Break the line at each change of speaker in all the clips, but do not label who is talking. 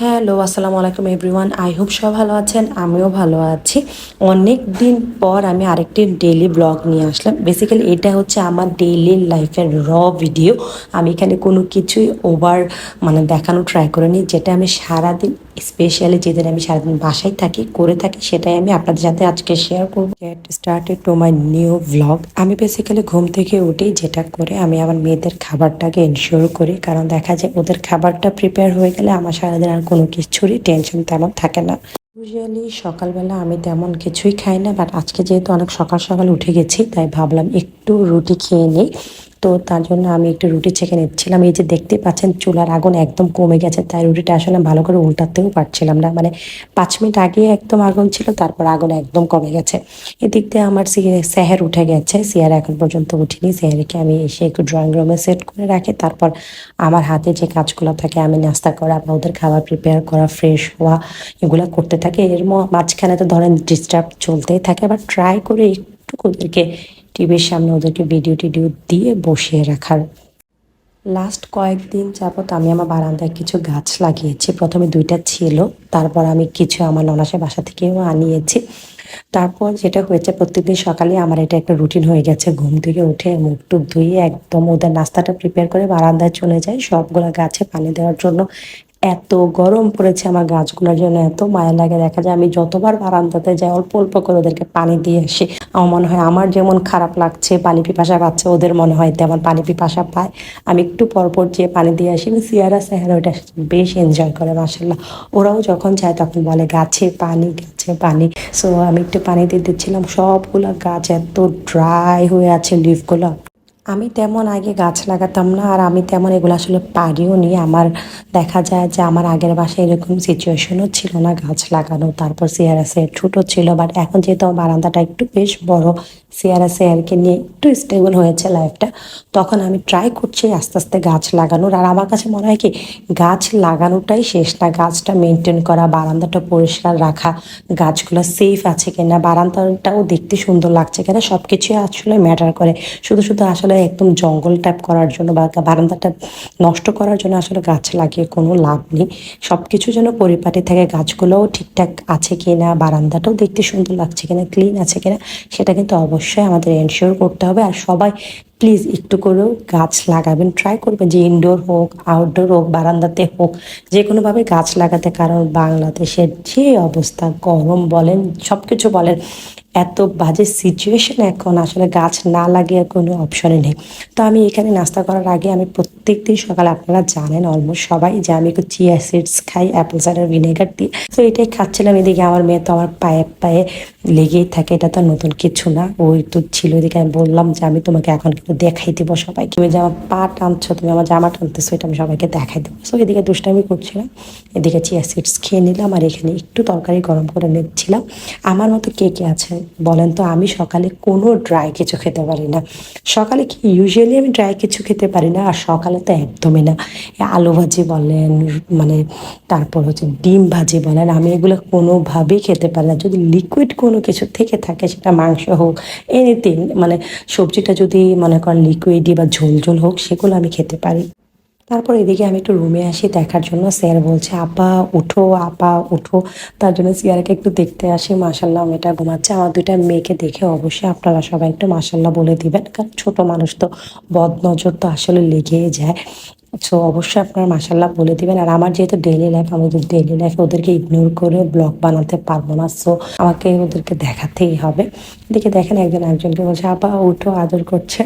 Hello, আসসালামু আলাইকুম everyone. I hope সব ভালো আছেন, আমিও ভালো আছি। অনেক দিন পর আমি আরেকটি ডেইলি ব্লগ নিয়ে আসলাম। বেসিক্যালি এটা হচ্ছে আমার ডেইলি লাইফের ভিডিও। আমি এখানে কোনো কিছুই ওভার দেখানো ট্রাই করিনি। যেটা আমি সারাদিন, স্পেশালি যেদিন আমি সারাদিন বাসায় থাকি করে থাকি, সেটাই আমি আপনাদের সাথে আজকে শেয়ার করব। Get started to my new blog. আমি বেসিক্যালি ঘুম থেকে উঠেই যেটা করে আমি আমার মেয়েদের খাবারটাকে এনশিওর করি, কারণ দেখা যায় ওদের খাবারটা প্রিপেয়ার হয়ে গেলে আমার সারাদিন আর কোনো কিছুরই টেনশন তেমন থাকে না। ইউজুয়ালি সকালবেলা আমি তেমন কিছুই খাই না, বাট আজকে যেহেতু অনেক সকাল সকাল উঠে গেছি তাই ভাবলাম একটু রুটি খেয়ে নিই। তো তার জন্য আমি একটু রুটি ছেঁকে নিচ্ছিলাম। এই যে দেখতে পাচ্ছেন চুলার আগুন একদম কমে গেছে, তাই রুটিটা আসলে ভালো করে উল্টাতেও পারছিলাম না। 5 মিনিট আগে একদম আগুন ছিল, তারপর আগুন একদম কমে গেছে। এদিক দিয়ে আমার সেহের উঠে গেছে, সিয়ার এখন পর্যন্ত উঠিনি। সেহারিকে আমি এসে একটু ড্রয়িং রুমে সেট করে রাখি, তারপর আমার হাতে যে কাজগুলো থাকে, আমি নাস্তা করা বা ওদের খাবার প্রিপেয়ার করা, ফ্রেশ হওয়া, এগুলো করতে থাকে। এর মাঝখানে তো ধরেন ডিস্টার্ব চলতেই থাকে, আবার ট্রাই করে একটু ওদেরকে টিভির সামনে ওদেরকে ভিডিও টিডিও দিয়ে বসিয়ে রাখার। লাস্ট কয়েকদিন যাবত আমি আমার বারান্দায় কিছু গাছ লাগিয়েছি। প্রথমে 2টা ছিল, তারপর আমি কিছু আমার ননাসের বাসা থেকেও আনিয়েছি। তারপর যেটা হয়েছে, প্রত্যেকদিন সকালে আমার এটা একটা রুটিন হয়ে গেছে। ঘুম থেকে উঠে মুখ টুক ধুয়ে একদম ওদের নাস্তাটা প্রিপেয়ার করে বারান্দায় চলে যাই সবগুলো গাছে পানি দেওয়ার জন্য। এত গরম পড়েছে, আমার গাছগুলোর জন্য এত মায়া লাগে। দেখা যায় আমি যতবার বারান্দাতে যাই অল্প অল্প করে ওদেরকে পানি দিয়ে আসি। আমার মনে হয় আমার যেমন খারাপ লাগছে, পানি পিপাসা পাচ্ছে, ওদের মনে হয় তেমন পানি পিপাসা পায়। আমি একটু পরপর যেয়ে পানি দিয়ে আসি। সিয়ারা সাহেরা ওটা বেশ এনজয় করে, মাসাল্লাহ। ওরাও যখন যায় তখন বলে গাছে পানি, গাছে পানি। সো আমি একটু পানি দিয়ে দিচ্ছিলাম। সবগুলা গাছ এত ড্রাই হয়ে আছে লিফগুলো। আমি তেমন আগে গাছ লাগাতাম না, আর আমি তেমন এগুলো আসলে পারিও নি। আমার দেখা যায় যে আমার আগের বাসায় এরকম সিচুয়েশনও ছিল না গাছ লাগানো। তারপর সিআরএসে ছোট ছিল, বাট এখন যেহেতু আমার বারান্দাটা একটু বেশ বড়, সিআরএসে আর কি নিয়ে একটু স্টেবল হয়েছে লাইফটা, তখন আমি ট্রাই করছি আস্তে আস্তে গাছ লাগানোর। আর আমার কাছে মনে হয় কি, গাছ লাগানোটাই শেষ না, গাছটা মেনটেন করা, বারান্দাটা পরিষ্কার রাখা, গাছগুলো সেফ আছে কিনা, বারান্দাটাও দেখতে সুন্দর লাগছে কিনা, সব কিছুই আসলে ম্যাটার করে। শুধু শুধু আসলে একদম জঙ্গল টাইপ করার জন্য বা বারান্দাটা নষ্ট করার জন্য আসলে গাছ লাগিয়ে কোনো লাভ নেই। সব কিছু যেন পরিপাটি থাকে, গাছগুলোও ঠিকঠাক আছে কিনা, বারান্দাটাও দেখতে সুন্দর লাগছে কিনা, ক্লিন আছে কিনা, সেটা কিন্তু অবশ্যই আমাদের এনশিওর করতে হবে। আর সবাই প্লিজ একটু করেও গাছ লাগাবেন, ট্রাই করবেন যে ইনডোর হোক, আউটডোর হোক, বারান্দাতে হোক, যে কোনোভাবে গাছ লাগাতে। কারণ বাংলাদেশের যে অবস্থা, গরম বলেন, সব কিছু বলেন, এত বাজে সিচুয়েশন এখন, আসলে গাছ না লাগিয়ে কোনো অপশনে নেই। তো আমি এখানে নাস্তা করার আগে আমি প্রত্যেক দিন সকালে, আপনারা জানেন অলমোস্ট সবাই, যে আমি একটু চিয়া সিডস খাই অ্যাপেল সাইডার ভিনেগার দিয়ে। তো এটাই খাচ্ছিলাম। এদিকে আমার মেয়ে তো আমার পায়ে পায়ে লেগেই থাকে, এটা তো নতুন কিছু না। ওই তো ছিল, এদিকে আমি বললাম যে আমি তোমাকে এখন কিন্তু দেখাই দিব সবাইকে, তুমি যে আমার পা টানছো, তুমি আমার জামা টানতেছো, এটা আমি সবাইকে দেখাই দেবো। সো এদিকে দুষ্টামি করছিলাম, এদিকে চিয়া সিডস খেয়ে নিলাম, আর এখানে একটু তরকারি গরম করে নিচ্ছিলাম। আমার মতো কে কে আছে বলেন তো? আমি সকালে কোনো ড্রাই কিছু খেতে পারি না। সকালে কি ইউজুয়ালি আমি ড্রাই কিছু খেতে পারি না, আর সকালে তো একদমই না। আলু ভাজি বলেন, মানে তারপর হচ্ছে ডিম ভাজি বলেন, আমি এগুলো কোনোভাবেই খেতে পারি না। যদি লিকুইড কোনো কিছু থেকে থাকে, সেটা মাংস হোক, এনিথিং, সবজিটা যদি মনে করেন লিকুইডই বা ঝোল ঝোল হোক, সেগুলো আমি খেতে পারি। তারপর এদিকে আমি একটু রুমে আসি দেখার জন্য। স্যার বলছে আপা উঠো, আপা উঠো। তার জন্য সিয়ারকে একটু দেখতে আসি। মাশাল্লাহ মেয়েটা ঘুমাচ্ছে। আমার 2টা মেয়েকে দেখে অবশ্যই আপনারা সবাই একটু মাশাল্লাহ বলে দিবেন, কারণ ছোট মানুষ তো, বদ নজর তো আসলে লেগেই যায়। সো অবশ্যই আপনারা মাশাল্লাহ বলে দিবেন। আর আমার যেহেতু ডেইলি লাইফ, আমি যদি ডেইলি লাইফে ওদেরকে ইগনোর করে ব্লগ বানাতে পারবো না, সো আমাকে ওদেরকে দেখাতেই হবে। এদিকে দেখেন একজন একজনকে বলছে আপা উঠো, আদর করছে।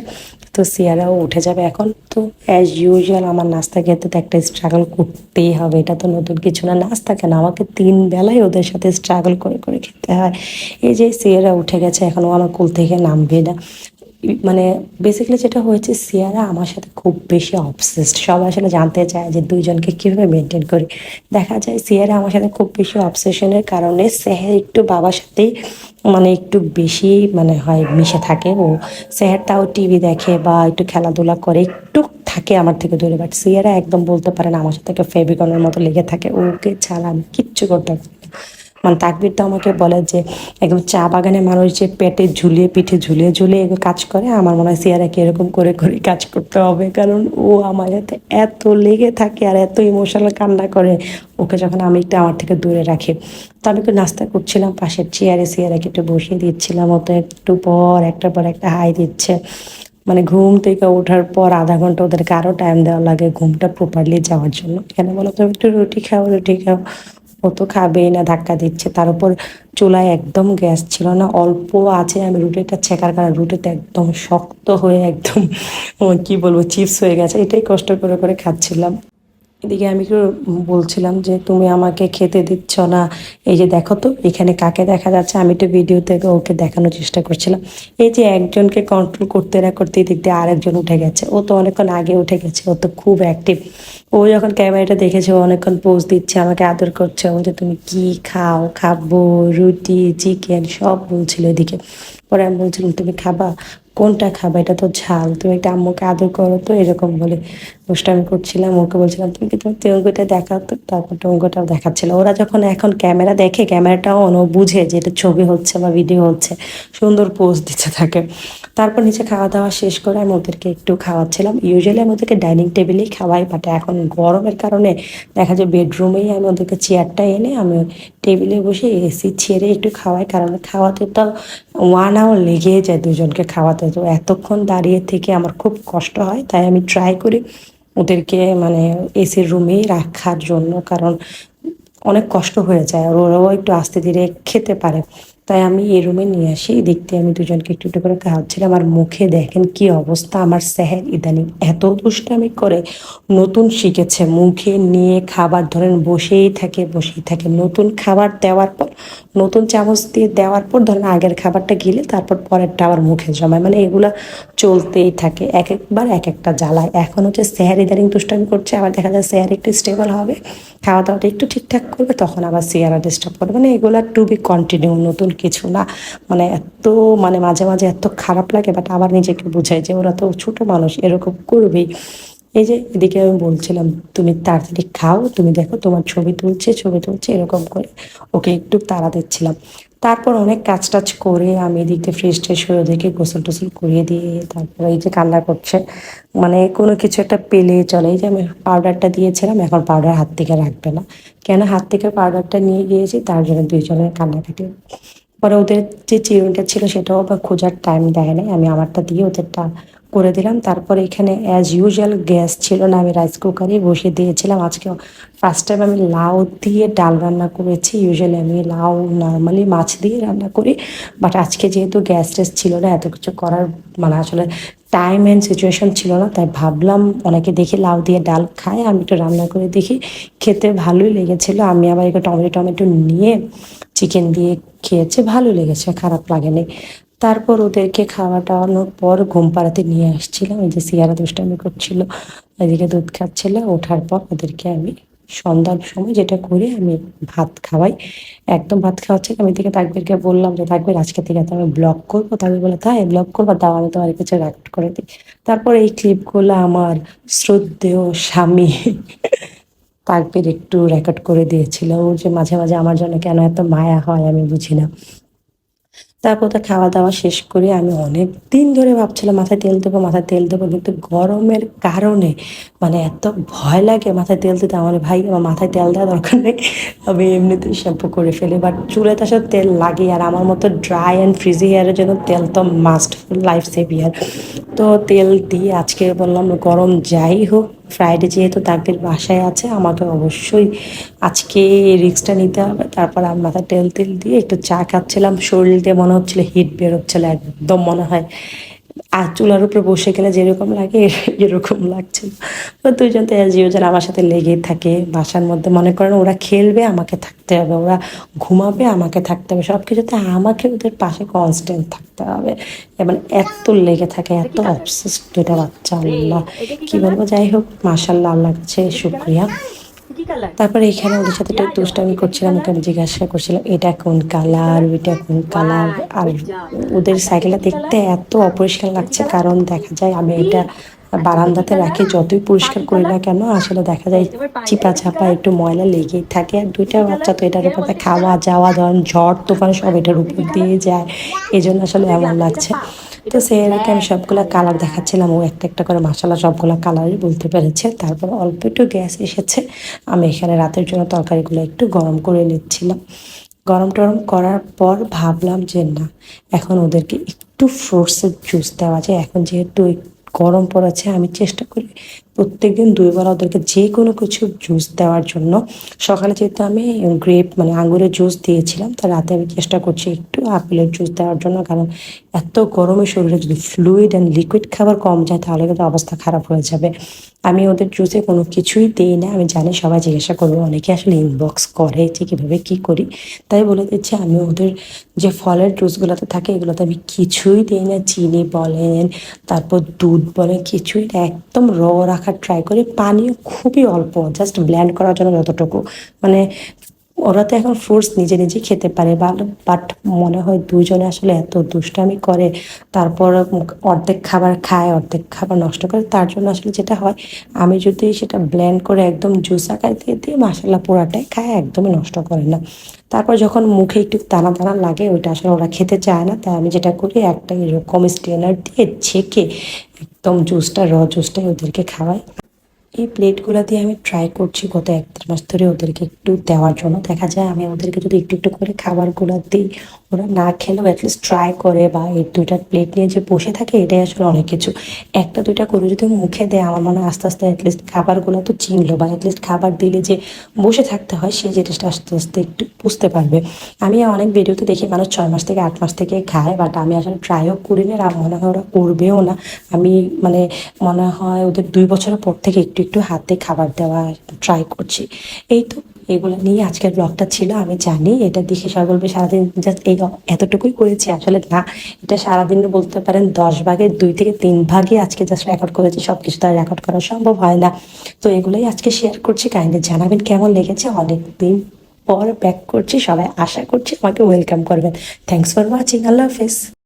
তো সিয়ারাও উঠে যাবে এখন। তো অ্যাজ ইউজুয়াল আমার নাস্তা খেতে তো একটা স্ট্রাগল করতেই হবে, এটা তো নতুন কিছু না। নাস্তা কেন, আমাকে 3 বেলায় ওদের সাথে স্ট্রাগল করে করে খেতে হয়। এই যে সিয়ারা উঠে গেছে, এখনও আমার কোল থেকে নামবে না। বেসিক্যালি যেটা হয়েছে, সিয়ারা আমার সাথে খুব বেশি অবসেসড। সবাই আসলে জানতে চায় যে দুইজনকে কীভাবে মেনটেন করি। দেখা যায় সিয়ারা আমার সাথে খুব বেশি অবসেশনের কারণে সেহের একটু বাবার সাথেই একটু বেশি হয় মিশে থাকে। ও সেহের তাও টিভি দেখে বা একটু খেলাধুলা করে, একটু থাকে আমার থেকে দূরে। বাট সিয়ারা একদম বলতে পারেন আমার সাথে ফেভিকনের মতো লেগে থাকে, ওকে ছাড়া আমি কিচ্ছু করতে পারি না। মানে তাকবির তো আমাকে বলে যে একদম চা বাগানে মানুষ যে পেটে ঝুলিয়ে পিঠে ঝুলিয়ে ঝুলিয়ে এগুলো কাজ করে, আমার মনে হয় সিয়ারাকে এরকম করে করে কাজ করতে হবে, কারণ ও আমার সাথে এত লেগে থাকে আর এত ইমোশনাল কান্না করে। ওকে যখন আমি একটু আমার থেকে দূরে রাখি, তো আমি একটু নাস্তা করছিলাম পাশের চেয়ারে, সিয়ারাকে একটু বসিয়ে দিচ্ছিলাম, ও তো একটু পর একটা হাই দিচ্ছে। মানে ঘুম থেকে ওঠার পর আধা ঘন্টা ওদেরকে আরও টাইম দেওয়া লাগে ঘুমটা প্রপারলি যাওয়ার জন্য। এখানে বলো তো একটু রুটি খাও রুটি খাও, ও তো খাবেই না, ধাক্কা দিচ্ছে। তার উপর চুলায় একদম গ্যাস ছিল না, অল্প আছে। আমি রুটিটা ছেঁকার কারণে রুটিটা একদম শক্ত হয়ে একদম কি বলবো চিপস হয়ে গেছে, এটাই কষ্ট করে করে খাচ্ছিলাম। এদিকে আমি একটু বলছিলাম যে তুমি আমাকে খেতে দিচ্ছ না, এই যে দেখো তো এখানে কাকে দেখা যাচ্ছে, আমি একটু ভিডিও থেকে ওকে দেখানোর চেষ্টা করছিলাম। এই যে একজনকে কন্ট্রোল করতে না করতে দিক দিয়ে আরেকজন উঠে গেছে, ও তো অনেকক্ষণ আগে উঠে গেছে, ও তো খুব অ্যাক্টিভ। ও যখন ক্যামেরাটা দেখেছে ও অনেকক্ষণ পোজ দিচ্ছে, আমাকে আদর করছে, ও যে তুমি কি খাও, খাবো রুটি চিকেন সব বলছিল এদিকে। পরে আমি বলছিলাম তুমি খাবা, কোনটা খাবা, এটা তো ঝাল, তুমি একটা আম্মুকে আদর করো তো, এরকম বলে দুষ্টামি করছিলাম। ওকে বলছিলাম তুমি কি তোমার তেঙ্গুটা দেখাও তো, তারপর টঙ্গুটাও দেখাচ্ছিল। ওরা যখন এখন ক্যামেরা দেখে, ক্যামেরাটাও অন বুঝে যে এটা ছবি হচ্ছে বা ভিডিও হচ্ছে, সুন্দর পোস্ট দিতে থাকে। তারপর নিচে খাওয়া দাওয়া শেষ করে আমি ওদেরকে একটু খাওয়াচ্ছিলাম। ইউজুয়ালি আমি ওদেরকে ডাইনিং টেবিলেই খাওয়াই, বাট এখন গরমের কারণে দেখা যায় বেডরুমেই আমি ওদেরকে চেয়ারটা এনে আমি টেবিলে বসে এসি ছেড়ে একটু খাওয়াই, কারণ খাওয়াতে তো 1 আওয়ার লেগেই যায় দুজনকে খাওয়াতে, তো এতক্ষণ দাঁড়িয়ে থেকে আমার খুব কষ্ট হয়। তাই আমি ট্রাই করি ওদেরকে মানে এসির রুমেই রাখার জন্য, কারণ অনেক কষ্ট হয়ে যায় আর ওরাও একটু আস্তে ধীরে খেতে পারে। তাই আমি এই রুমে নিয়ে আসি, দেখতে আমি দুজনকে একটু একটু করে খাওয়াচ্ছিলাম। আর মুখে দেখেন কি অবস্থা, আমার সেহের ইদানিং এত দুষ্টামি করে, নতুন শিখেছে মুখে নিয়ে খাবার ধরেন বসেই থাকে, নতুন খাবার দেওয়ার পর নতুন চামচ দিয়ে দেওয়ার পর ধরেন আগের খাবারটা গিলে তারপর পরেরটা আবার মুখে জমায়, মানে এগুলা চলতেই থাকে, এক একবার এক একটা জ্বালায়। এখন হচ্ছে সেহার ইদানিং দুষ্টামি করছে, আবার দেখা যায় সেহার একটু স্টেবল হবে, খাওয়া দাওয়াটা একটু ঠিকঠাক করবে, তখন আবার সিয়ারা ডিস্টার্ব করবে। মানে এগুলা টু বি কন্টিনিউ, নতুন কিছু না। মানে এত মানে মাঝে মাঝে এত খারাপ লাগে, বাট আবার নিজেকে বুঝাই যে ওরা তো ছোট মানুষ, এরকম করবেই। এই যে এদিকে আমি বলছিলাম তুমি তাড়াতাড়ি খাও, তুমি দেখো তোমার ছবি তুলছে এরকম করে ওকে একটু তাড়া দিচ্ছিলাম। তারপর অনেক কাজ টাজ করে আমি এদিকে ফ্রেশ ট্রেশ হয়ে ওদেরকে গোসল টোসল করিয়ে দিয়ে তারপর এই যে কান্না করছে, মানে কোনো কিছু একটা পেলে চলে। এই যে আমি পাউডারটা দিয়েছিলাম, এখন পাউডার হাত থেকে রাখবে না, কেন হাত থেকে পাউডারটা নিয়ে গিয়েছি তার জন্য দুইজনের কান্নাকাটি। পরে ওদের যে চিরুনিটা ছিল সেটাও বা খোঁজার টাইম দেয় নাই, আমি আমারটা দিয়ে ওদেরটা করে দিলাম। তারপরে এখানে অ্যাজ ইউজুয়াল গ্যাস ছিল না, আমি রাইস কুকারে বসিয়ে দিয়েছিলাম। আজকে ফার্স্ট টাইম আমি লাউ দিয়ে ডাল রান্না করেছি। ইউজুয়ালি আমি লাউ নর্মালি মাছ দিয়ে রান্না করি, বাট আজকে যেহেতু গ্যাস টেস ছিল না, এত কিছু করার মানে আসলে টাইম অ্যান্ড সিচুয়েশন ছিল না, তাই ভাবলাম অনেকে দেখি লাউ দিয়ে ডাল খায়, আমি একটু রান্না করে দেখি। খেতে ভালোই লেগেছিলো। আমি আবার একটু টমেটো নিয়ে চিকেন দিয়ে খেয়েছে, ভালো লেগেছে, খারাপ লাগেনি। তারপর ওদেরকে খাওয়া টাওয়ানোর পর ঘুম পাড়াতে নিয়ে আসছিলাম, এই যে সিয়ারা দুষ্টামি করছিল, এদিকে দুধ খাচ্ছিল। ওঠার পর ওদেরকে আমি সন্ধ্যার সময় যেটা করি আমি ভাত খাওয়াই, একদম ভাত খাওয়াচ্ছে। আমি থেকে তাকবিরকে বললাম যে তাকবির আজকে থেকে তো আমি ব্লগ করবো, তাকবির বলে তাই ব্লগ করবো, দাও আমি তোমার কিছু রেকর্ড করে দিই। তারপর এই ক্লিপগুলো আমার শ্রদ্ধেয় স্বামী তাকবির একটু রেকর্ড করে দিয়েছিল। ওর যে মাঝে মাঝে আমার জন্য কেন এত মায়া হয় আমি বুঝি না। তারপর তো খাওয়া দাওয়া শেষ করে আমি অনেক দিন ধরে ভাবছিলাম মাথায় তেল দেবো, কিন্তু গরমের কারণে মানে এত ভয় লাগে মাথায় তেল দিতে। আমার ভাই আমার মাথায় তেল দেওয়া দরকার নেই, আমি এমনিতেই শ্যাম্পু করে ফেলি, বাট চুলে তো আসলে তেল লাগে। আর আমার মতো ড্রাই অ্যান্ড ফ্রিজি হেয়ারের জন্য তেল তো মাস্ট, লাইফ সেভিয়ার। তো তেল দিয়ে আজকে বললাম গরম যাই হোক, ফ্রাইডে যেহেতু তাকদের বাসায় আছে, আমাকে অবশ্যই আজকে রিস্কটা নিতে হবে। তারপর আমি মাথায় তেল দিয়ে একটু চা খাচ্ছিলাম, শরীর দিয়ে মনে হচ্ছিল হিট বেরোচ্ছিল একদম, মনে হয় আর চুলার উপরে বসে গেলে যেরকম লাগে এরকম লাগছিল। তো দুইজন তো অ্যাজ ইউজুয়াল আমার সাথে লেগেই থাকে বাসার মধ্যে। মনে করেন ওরা খেলবে আমাকে থাকতে হবে, ওরা ঘুমাবে আমাকে থাকতে হবে, সব কিছুতে আমাকে ওদের পাশে কনস্ট্যান্ট থাকতে হবে। এবার এত লেগে থাকে, এত অবসেসড দুটা বাচ্চা, আল্লাহ কি বলবো। যাই হোক মাশাল্লাহ, আল্লাহর কাছে শুক্রিয়া। তারপরে এখানে ওদের সাথে একটু দুষ্টামি করছিলাম, ওকে আমি জিজ্ঞাসা করছিলাম এটা কোন কালার, ওইটা কোন কালার। আর ওদের সাইকেলটা দেখতে এত অপরিষ্কার লাগছে, কারণ দেখা যায় আমি এটা বারান্দাতে রাখি, যতই পরিষ্কার করি না কেন আসলে দেখা যায় চিপা চাপা একটু ময়লা লেগেই থাকে। আর দুইটা বাচ্চা তো এটার উপর খাওয়া যাওয়া, ধরেন ঝড় তুফান সব এটার উপর দিয়ে যায়, এই জন্য আসলে এমন লাগছে। তো সেরাকে আমি সবগুলা কালার দেখাচ্ছিলাম, ও একটা একটা করে মাসালা সবগুলা কালারই বলতে পেরেছে। তারপর অল্প একটু গ্যাস এসেছে, আমি এখানে রাতের জন্য তরকারিগুলো একটু গরম করে নিচ্ছিলাম। গরম টরম করার পর ভাবলাম যে না, এখন ওদেরকে একটু ফ্রুটসের জুস দেওয়া যায়। এখন যেহেতু গরম পড়েছে, আমি চেষ্টা করি প্রত্যেকদিন 2 বেলা ওদেরকে যে কোনো কিছু জুস দেওয়ার জন্য। সকালে যেহেতু আমি গ্রেপ মানে আঙুরের জুস দিয়েছিলাম, তো রাতে আমি চেষ্টা করছি একটু আপেলের জুস দেওয়ার জন্য, কারণ এত গরমে শরীরে যদি ফ্লুইড অ্যান্ড লিকুইড খাবার কম যায় তাহলে কিন্তু অবস্থা খারাপ হয়ে যাবে। আমি ওদের জুসে কোনো কিছুই দিই না, আমি জানি সবাই জিজ্ঞাসা করবে, অনেকে আসলে ইনবক্স করে যে কীভাবে কী করি, তাই বলে দিচ্ছি আমি ওদের যে ফলের জুসগুলোতে থাকে এগুলোতে আমি কিছুই দিই না। চিনি বলেন, তারপর দুধ বলেন, কিছুই না, একদম রাখার ট্রাই করি। পানিও খুবই অল্প, জাস্ট ব্ল্যান্ড করার জন্য যতটুকু, মানে ওরা তো এখন ফ্রুটস নিজে নিজে খেতে পারে, বাট মনে হয় দুজনে আসলে এত দুষ্টামি করে, তারপর অর্ধেক খাবার খায় অর্ধেক খাবার নষ্ট করে। তার জন্য আসলে যেটা হয়, আমি যদি সেটা ব্লেন্ড করে একদম জুস আকার দিয়ে দিই, মাসাল্লাহ পুরাটাই খায়, একদমই নষ্ট করে না। তারপর যখন মুখে একটু দানা দানা লাগে, ওইটা আসলে ওরা খেতে চায় না, তাই আমি যেটা করি একটা এরকম স্ট্রেনার দিয়ে ছেঁকে একদম জুসটাই ওদেরকে খাওয়াই। এই প্লেটগুলো দিয়ে আমি ট্রাই করছি গত 1-1.5 মাস ধরে ওদেরকে একটু দেওয়ার জন্য। দেখা যায় আমি ওদেরকে যদি একটু একটু করে খাবারগুলো দিই, ওরা না খেলেও অ্যাটলিস্ট ট্রাই করে, বা এই 2টা প্লেট নিয়ে যে বসে থাকে এটাই আসলে অনেক কিছু। 1টা 2টা করে যদি মুখে দেয়, আমার মনে হয় আস্তে আস্তে অ্যাটলিস্ট খাবারগুলো তো চিনলো, বা অ্যাটলিস্ট খাবার দিলে যে বসে থাকতে হয় সেই জিনিসটা আস্তে আস্তে একটু বুঝতে পারবে। আমি অনেক ভিডিওতে দেখি মানুষ 6 মাস থেকে 8 মাস থেকে খায়, বাট আমি আসলে ট্রাইও করি না, আর মনে হয় ওরা করবেও না। আমি মানে মনে হয় ওদের 2 বছরের পর থেকে একটু একটু হাতে খাবার দেওয়া ট্রাই করছি। এই তো এগুলো নিয়ে আজকের ব্লগটা ছিল। আমি জানি এটা দেখে সবাই বলবে সারাদিন জাস্ট এই এতটুকুই করেছি, আসলে না, এটা সারাদিন বলতে পারেন 10 ভাগের 2 থেকে 3 ভাগই আজকে জাস্ট রেকর্ড করেছি, সব কিছু তার রেকর্ড করা সম্ভব হয় না। তো এগুলোই আজকে শেয়ার করছি, কাইন্ডলি জানাবেন কেমন লেগেছে। অনেকদিন পর ব্যাক করছি, সবাই আশা করছি আমাকে ওয়েলকাম করবেন। থ্যাংকস ফর ওয়াচিং, আল্লাহ হাফেজ।